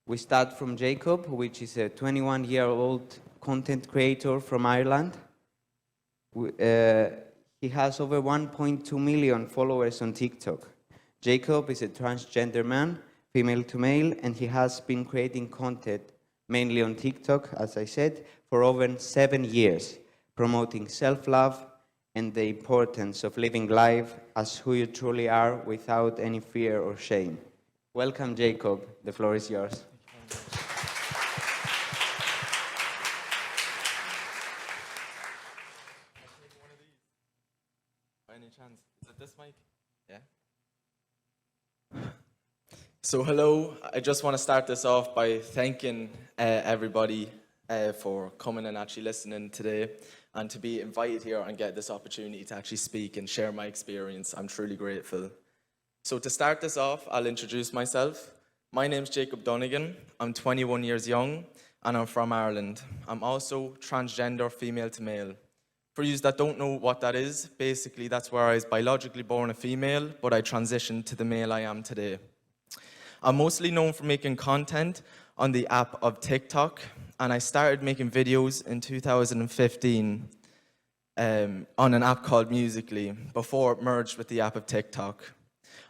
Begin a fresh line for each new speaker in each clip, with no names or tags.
We start from Jacob, which is a 21-year-old content creator from Ireland. He has over 1.2 million followers on TikTok. Jacob is a transgender man, female to male, and he has been creating content mainly on TikTok, as I said, for over 7 years, promoting self-love and the importance of living life as who you truly are without any fear or shame. Welcome, Jacob. The floor is yours.
By any chance, is it this mic? Yeah. So hello, I just want to start this off by thanking everybody for coming and actually listening today, and to be invited here and get this opportunity to actually speak and share my experience. I'm truly grateful. So to start this off, I'll introduce myself. My name's Jacob Donegan. I'm 21 years young and I'm from Ireland. I'm also transgender, female to male. For you that don't know what that is, basically that's where I was biologically born a female, but I transitioned to the male I am today. I'm mostly known for making content on the app of TikTok, and I started making videos in 2015 on an app called Musical.ly, before it merged with the app of TikTok.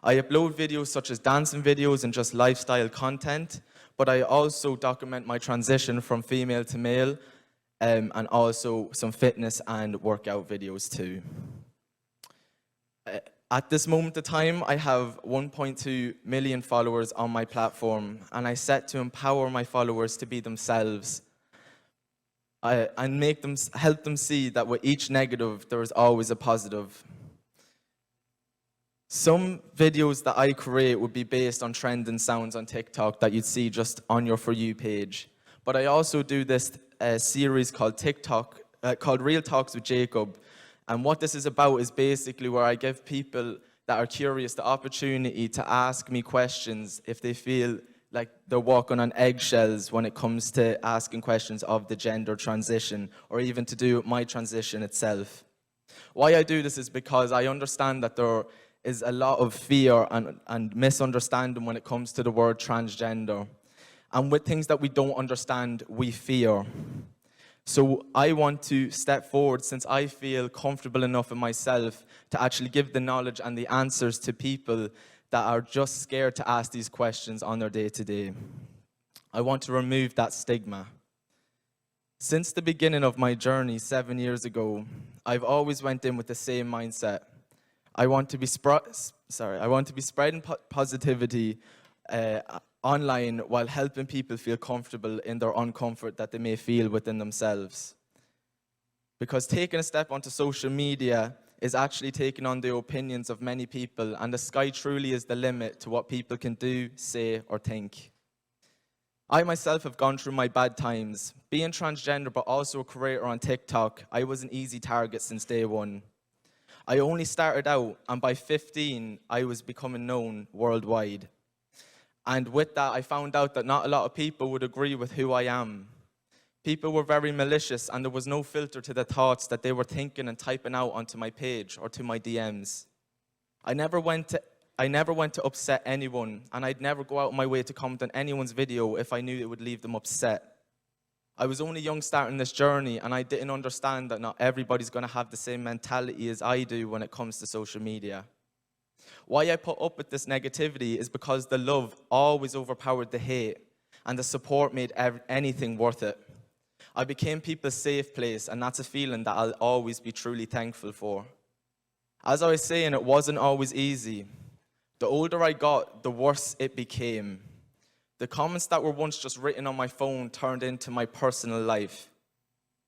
I upload videos such as dancing videos and just lifestyle content, but I also document my transition from female to male, and also some fitness and workout videos too. At this moment of time, I have 1.2 million followers on my platform, and I set to empower my followers to be themselves and help them see that with each negative, there is always a positive. Some videos that I create would be based on trending sounds on TikTok that you'd see just on your For You page. But I also do this series called Real Talks with Jacob. And what this is about is basically where I give people that are curious the opportunity to ask me questions if they feel like they're walking on eggshells when it comes to asking questions of the gender transition, or even to do with my transition itself. Why I do this is because I understand that there is a lot of fear and misunderstanding when it comes to the word transgender. And with things that we don't understand, we fear. So I want to step forward, since I feel comfortable enough in myself to actually give the knowledge and the answers to people that are just scared to ask these questions on their day-to-day. I want to remove that stigma. Since the beginning of my journey 7 years ago, I've always went in with the same mindset. I want to be spreading positivity online while helping people feel comfortable in their uncomfort that they may feel within themselves. Because taking a step onto social media is actually taking on the opinions of many people, and the sky truly is the limit to what people can do, say, or think. I myself have gone through my bad times. Being transgender but also a creator on TikTok, I was an easy target since day one. I only started out, and by 15, I was becoming known worldwide. And with that, I found out that not a lot of people would agree with who I am. People were very malicious, and there was no filter to the thoughts that they were thinking and typing out onto my page or to my DMs. I never went to upset anyone, and I'd never go out of my way to comment on anyone's video if I knew it would leave them upset. I was only young starting this journey, and I didn't understand that not everybody's going to have the same mentality as I do when it comes to social media. Why I put up with this negativity is because the love always overpowered the hate, and the support made anything worth it. I became people's safe place, and that's a feeling that I'll always be truly thankful for. As I was saying, it wasn't always easy. The older I got, the worse it became. The comments that were once just written on my phone turned into my personal life.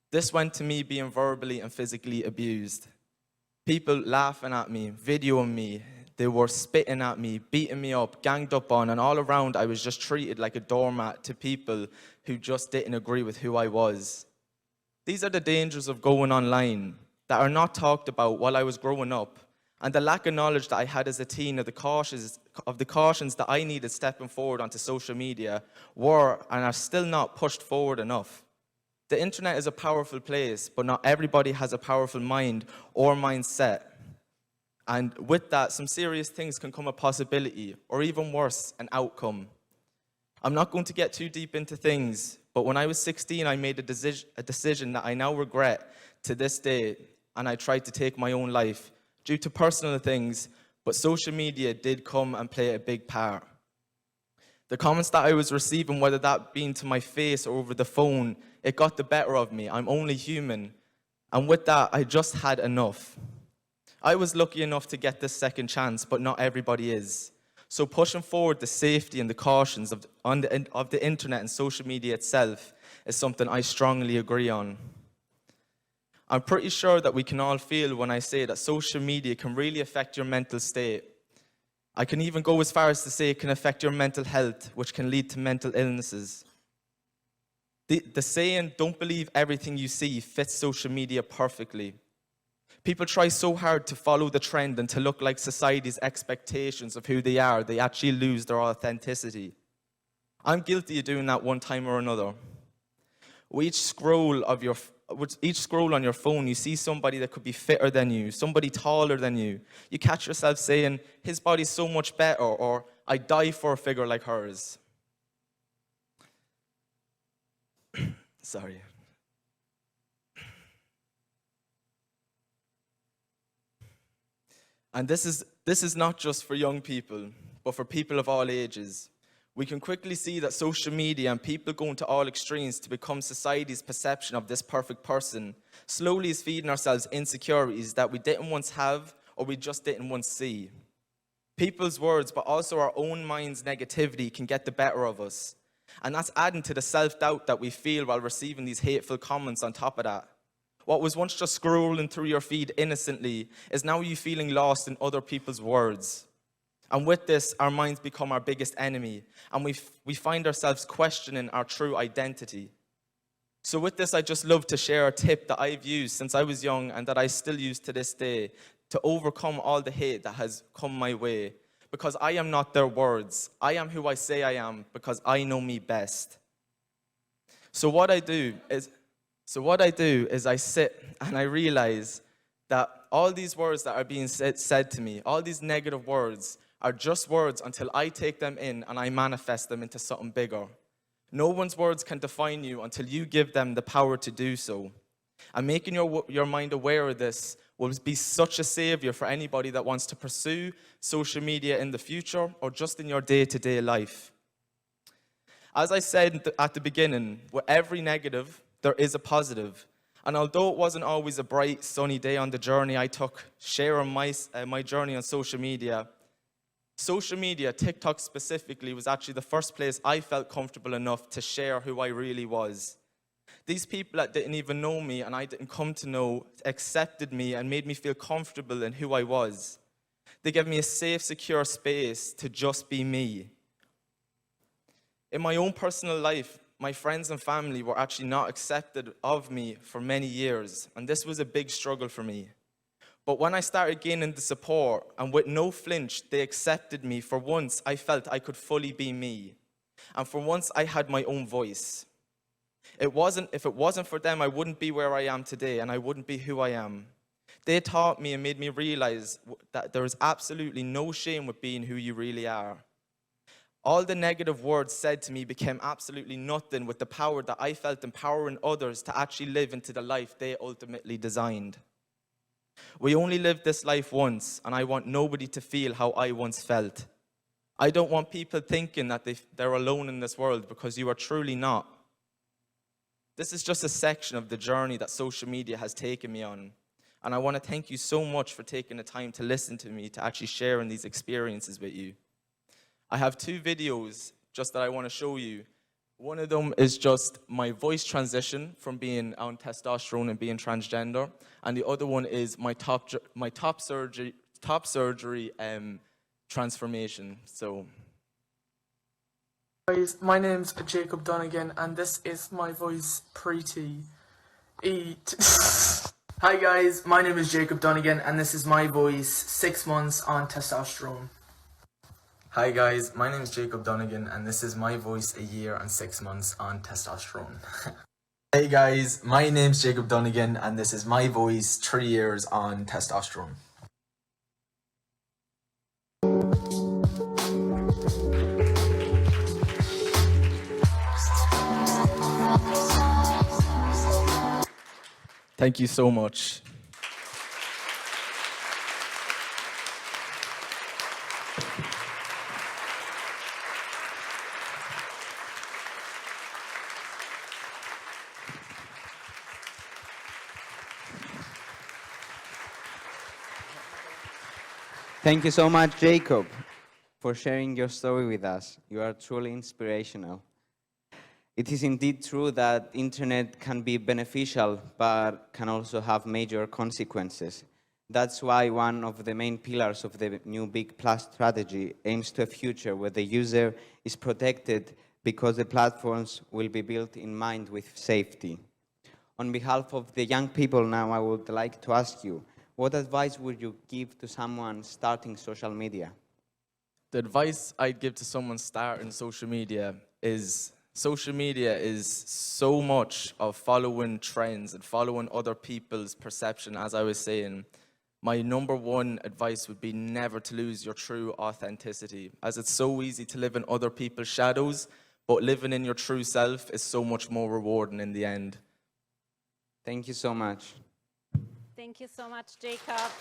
This went to me being verbally and physically abused. People laughing at me, videoing me. They were spitting at me, beating me up, ganged up on, and all around I was just treated like a doormat to people who just didn't agree with who I was. These are the dangers of going online that are not talked about while I was growing up, and the lack of knowledge that I had as a teen of the cautions that I needed stepping forward onto social media were and are still not pushed forward enough. The internet is a powerful place, but not everybody has a powerful mind or mindset. And with that, some serious things can come a possibility, or even worse, an outcome. I'm not going to get too deep into things, but when I was 16, I made a decision that I now regret to this day, and I tried to take my own life due to personal things, but social media did come and play a big part. The comments that I was receiving, whether that being to my face or over the phone, it got the better of me. I'm only human. And with that, I just had enough. I was lucky enough to get this second chance, but not everybody is. So pushing forward the safety and the cautions of the internet and social media itself is something I strongly agree on. I'm pretty sure that we can all feel when I say that social media can really affect your mental state. I can even go as far as to say it can affect your mental health, which can lead to mental illnesses. The saying, "Don't believe everything you see," fits social media perfectly. People try so hard to follow the trend and to look like society's expectations of who they are, they actually lose their authenticity. I'm guilty of doing that one time or another. With each scroll on your phone, you see somebody that could be fitter than you, somebody taller than you. You catch yourself saying, "His body's so much better," or "I'd die for a figure like hers." Sorry. And this is not just for young people, but for people of all ages. We can quickly see that social media and people going to all extremes to become society's perception of this perfect person slowly is feeding ourselves insecurities that we didn't once have or we just didn't once see. People's words, but also our own mind's negativity can get the better of us. And that's adding to the self-doubt that we feel while receiving these hateful comments on top of that. What was once just scrolling through your feed innocently is now you feeling lost in other people's words. And with this, our minds become our biggest enemy, and we find ourselves questioning our true identity. So with this, I just love to share a tip that I've used since I was young and that I still use to this day to overcome all the hate that has come my way. Because I am not their words. I am who I say I am because I know me best. So what I do is I sit and I realize that all these words that are being said to me, all these negative words, are just words until I take them in and I manifest them into something bigger. No one's words can define you until you give them the power to do so. And making your mind aware of this will be such a savior for anybody that wants to pursue social media in the future or just in your day-to-day life. As I said at the beginning, with every negative, there is a positive. And although it wasn't always a bright, sunny day on the journey I took sharing my journey on social media, TikTok specifically, was actually the first place I felt comfortable enough to share who I really was. These people that didn't even know me and I didn't come to know accepted me and made me feel comfortable in who I was. They gave me a safe, secure space to just be me. In my own personal life, my friends and family were actually not accepted of me for many years, and this was a big struggle for me. But when I started gaining the support, and with no flinch, they accepted me, for once I felt I could fully be me. And for once I had my own voice. If it wasn't for them, I wouldn't be where I am today, and I wouldn't be who I am. They taught me and made me realize that there is absolutely no shame with being who you really are. All the negative words said to me became absolutely nothing with the power that I felt empowering others to actually live into the life they ultimately designed. We only live this life once, and I want nobody to feel how I once felt. I don't want people thinking that they're alone in this world, because you are truly not. This is just a section of the journey that social media has taken me on. And I want to thank you so much for taking the time to listen to me, to actually sharing these experiences with you. I have 2 videos just that I want to show you. One of them is just my voice transition from being on testosterone and being transgender. And the other one is my top surgery transformation. So.
Guys, my name's Jacob Donegan, and this is my voice pre-T. Hi guys, my name is Jacob Donegan, and this is my voice 6 months on testosterone.
Hi guys, my name is Jacob Donegan, and this is my voice a year and 6 months on testosterone.
Hey guys, my name's Jacob Donegan, and this is my voice 3 years on testosterone.
Thank you so much.
Thank you so much, Jacob, for sharing your story with us. You are truly inspirational. It is indeed true that internet can be beneficial, but can also have major consequences. That's why one of the main pillars of the new Big Plus strategy aims to a future where the user is protected because the platforms will be built in mind with safety. On behalf of the young people now, I would like to ask you, what advice would you give to someone starting social media?
The advice I'd give to someone starting social media is so much of following trends and following other people's perception, as I was saying. My number one advice would be never to lose your true authenticity, as it's so easy to live in other people's shadows, but living in your true self is so much more rewarding in the end.
Thank you so much.
Thank you so much, Jacob.